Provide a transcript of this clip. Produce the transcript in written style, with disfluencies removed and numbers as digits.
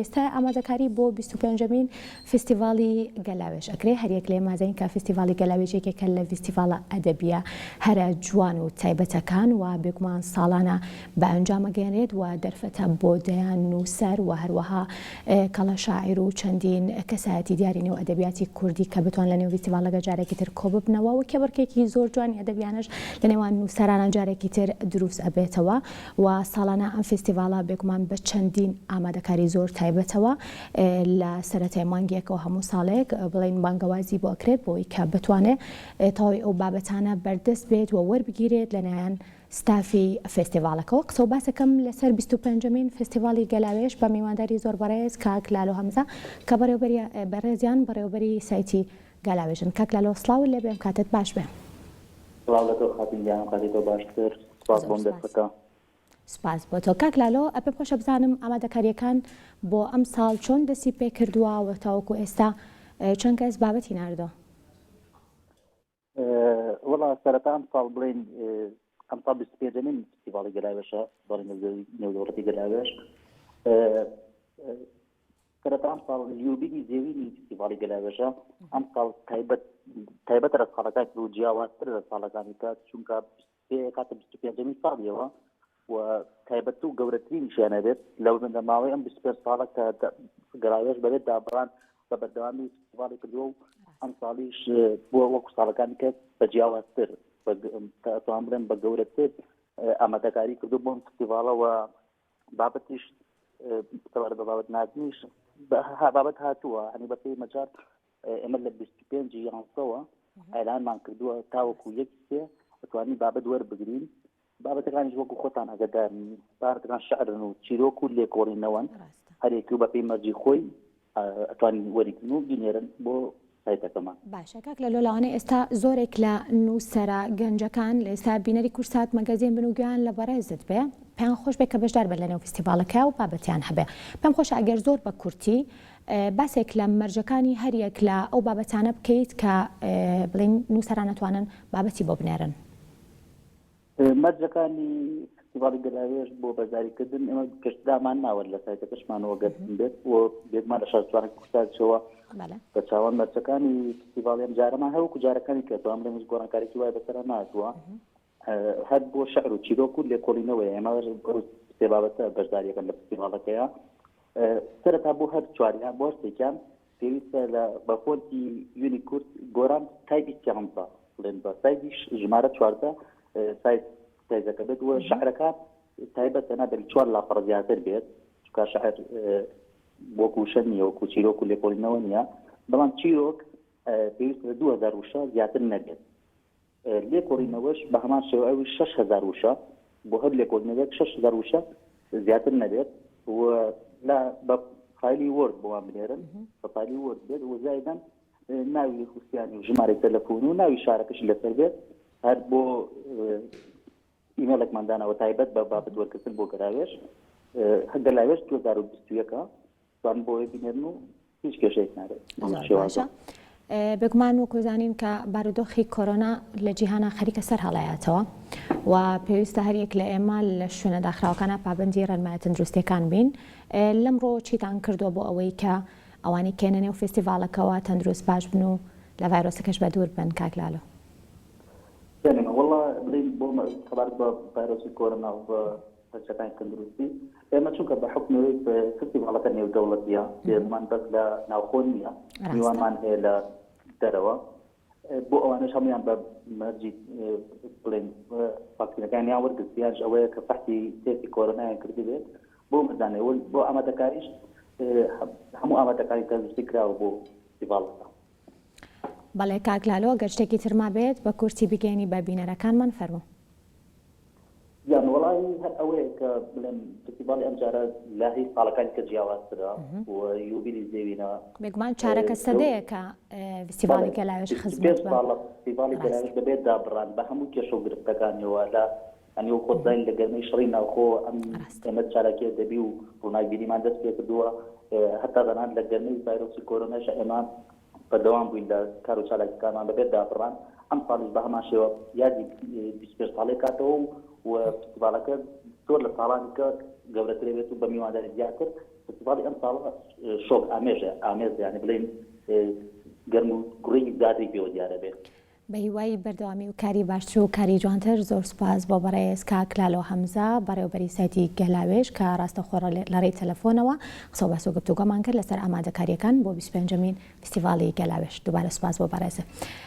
ئێستا ئامادەکاری بۆ 25مین فستیڤاڵی گەلاوێژ ئەکرێ هەریەک لێ مازین کە فستیڤاڵی گەلاوێژێکێکە لە فستیڤاڵە ئەدەبیە هەرە جوان و تایبەتەکان و بێگومان ساڵانە بە ئەنجامەگەێنرێت و دەرفەتە بۆ دەیان نووسەر و هەروەها کەڵە شاعیر و چەندین کەسایەتی دیاری نێو ئەدەبیاتی کوردی کە بتوان لە نێو فستیڤاڵەکە جارێکی تر کۆ ببنەوە و کێبڕکێکی زۆر جوانی ئەدەبیانش لە نێوان نووسەرانە جارێکی تر دروست ئەبێتەوە و ساڵانە ئەم فستیڤاڵە بێگومان بە چەندین ئامادەکاری زۆر تایبەتەوە لە سەرەتای مانگێکەوە هەموو ساڵێک بڵین بانگەوازی بۆ ئەکرێت بۆی کە بتوانێت تەواوی ئەو بابەتانە بەردەست بێت و وەربگیرێت لەلایەن ستافی فستیڤاڵەکەەوە قسە و باسەکەم لەسەر 25مین فستیڤاڵی گەلاوێژ بە میوانداری زۆر بەڕێز کاک لالۆ هەمزە کە بەڕێزیان بەڕێوەبەری سایتی گەلاوێژن. کاک لالۆ سڵاو لێ بێم کاتت باش بێ. سپاس بۆ تۆ کاک لالۆ ئەپێ خۆشە بزانم ئامادەکاریەکان بۆ ئەم ساڵ چۆن دەستی پێ کردووە و تاوەکو ئێستا چەند کەس بابەتی ناردۆ؟ وەڵا سەرەتا ئەم ساڵ بڵێن ئەم ساڵ 25مین فستیڤاڵی گەلاوێژە بەڵێن نێودەوڵەتی گەلاوێژ سەرەتا ئەم ساڵ یوبیلی زێوینی فستیڤاڵی گەلاوێژە ئەم ساڵ تایبەتە لە ساڵەکان و جیاوازتر لە ساڵەکانی کات چونکە کاتە 25مین ساڵیەوە و تایبەت و گەورەترین شیانە بێت لەو ماوەی ئەم 25 ساڵە کە گەلاوێژ بەبێت دابڕان بە بەردەوامی فستیڤاڵی کردووە و ئەم ساڵیش بۆ وەکو ساڵەکانی کە بە جیاوازتر توان بڵێن بە گەورەتر ئامادەکاری کردو بۆ ئەم فستیڤاڵەوە بابەتیش بە بابەت نازنیش بابەت هاتووە هەنی بە پێی مەجار ئێمە لە 25 یانسەوە ئەلانمان کردووە تاوەکو یەک سێ ئەتوانی بابەت وەربگرین بابەتەکانیش وەکو خۆتان ئەگەدارن بابەتەکان شەعرن و چیرۆک و لێکۆڵینەوەن هەرێکی و بە پێی مەرجی خۆی ئەتوانی وەریگرن و بینێرن بۆ سایتەکەمان. باشە کاک لە لۆلاوانە ئێستا زۆرێک لە نووسەرە گەنجەکان لە ئێستا بینەری کورسات مەگەزین بنوگویان لە بەڕێزت بێ پێیان خۆش بێت کە بەشدار بن لە نێو فستیڤاڵەکە و بابەتیان هەبێ پێم خۆشە ئەگەر زۆر بە کورتی باسێک لە مەرجەکانی هەریەک لە ئەو بابەتانە بکەیت کە بڵین نووسەران نەتوانن بابەتی بۆ بنێرن. مەرجەکانی فستیڤاڵی گەلاوێژ بۆ بەزاریکردن ئێمە گەشتدامان ناوەرد لە سایتەکەشمانەوە گەشتن بێت و بێگومان لە شارستوانێک کورساتەوە بە چاوان مەرجەکانی فستیڤاڵی ئەم جارەمان هەوەکو جارەکانی کردووە ئەمڕۆ هیچ گۆڕانکارێکی وای بەسەر نهاتووە هەر بۆ شەعر و چیرۆک و لێکۆڵینەوەی ئێمە سێ بابەتە بەشداریەکەن لە فستیڤاڵەکەیە سەرەتا بۆ هەر چواریان بۆ هەرسێکیان پێویستە لە بە فۆنتی یونیکورد گۆران تایبی سیانزە بڵێن بە سایدی ژمارە 14 سایت تایزەکە بێت وە شەعرەکان تایبەتە نابێت 4 لاپەڕ زیاتر بێت چونکە شەعر وەکو شەر نییە وەکو چیرۆک و لێکۆڵینەوە نییە بەڵام چیرۆک پێویست لە 2000 وشە زیاتر نەبێت لێکۆڵینەوەش بە هەمان شێوەی 6000 وشە بۆ هەر لێکۆڵینەوەک 6000 وشە زیاتر نەبێت و بە فایلی وۆرد بۆوان بنێرن بە فایلی وۆرد بێت و زایدەن ناوی خوستیانی و ژمارەی تەلەفۆن و ناوی شارەکەش لەسەر بێت هەر بۆ ئیمێلێکماندانەوە تایبەت بە بابەت وەرگرتن بۆ گەلاوێژ گەلاوێژ 2021 توان بۆی بینێرن و هیچ کێشەیەک نارێت. بێگومان وەکو زانین کە بارودۆخی کۆرۆنا لە جیهانە خەریکە سەر هەڵایەتەوە و پێویستە هەریەک لە ئێمە لە شوێنە داخراوەکانە پابەندی ڕێنمایە تەندروستیەکان بین لەمڕۆ چیتان کردووە بۆ ئەوەی کە ئەوانی کێنە نێو فستیڤاڵەکەەوە تەندروست باش بن و لە ڤایرۆسەکەش بە دوور بن کاک لالۆ؟ والله بڵین بۆ خەبار بە ڤایرۆسی کۆرۆنا و بە هەرچەکانی تەندروستی ئێمە چونکە بە حکمەوەی فستیڤاڵەکە نێودەوڵەتیە پێمان بەس لە ناوخۆ نییە میوانمان هەیە لە دەرەوە بۆ ئەوانش هەمویان بە مەرجی بڵێن ڤاکسینەکانیان وەرگرتیانش ئەوەیە کە فەحتی تێستی کۆرۆنایان کردی بێت بۆ مزانەوە بۆ ئامادەکاریش هەموو ئامادەکاری تەندروستی کراوە بۆ فستیڤاڵەکە. بەڵێ کاک لالۆ گەر شتێکی ترما بێت بە کورتی بگەینی بە بینەرەکانمان فەرموو. یان وڵی هەر ئەوەیە کە بڵێن فستیڤاڵی ئەم جارە لە هیچ ساڵەکانی کە جیاوازترە و یوبیلی زێوینە بێگومان چارەکە سەدەیە کە فستیڤاڵی گەلاوێژ خزمەت بە فستیڤاڵی گەلاوێژ بەبێت دابڕان بە هەموو کێشە و گرفتەکانیەوە لە ئەنیو خۆزین لە گەرمەی شڕی ناوخۆ ئەم ئێمە چارەکێ دەبی و ڕووناکبینیمان دەست پێ کردووە هەتا بەنان لە گەرمەی ڤایرۆسی کۆرۆناش ئێمە بەردەوام بووین لە کار و چالاکیەکانمان بەبێت دابڕان ئەم ساڵیش بە هەمان شێوە یادی 25 ساڵێک کاتەوە و فستیڤاڵەکە زۆر لە ساڵانی کە گەورەتر بێت و بە میوانداری زیاتر فستیڤاڵی ئەم ساڵ شۆک ئامێژ یعنی بڵێن گەرم و گوڕی زیاتری پێوە دیارە بێت. بە هیوای بەردەوامی و کاری باشتر و کاری جوانتر زۆر سوپاس بۆ بەڕێز کاک لالۆ هەمزە بەڕێوەبەری سایتی گەلاوێژ کە ڕاستەخۆڕە لە ڕێی تەلەفۆنەوە قسە و بەس و گفتوگۆمان کرد لەسەر ئامادەکاریەکان بۆ 25مین فستیڤاڵی گەلاوێژ. دووبارە سوپاس بۆ بەڕێزە.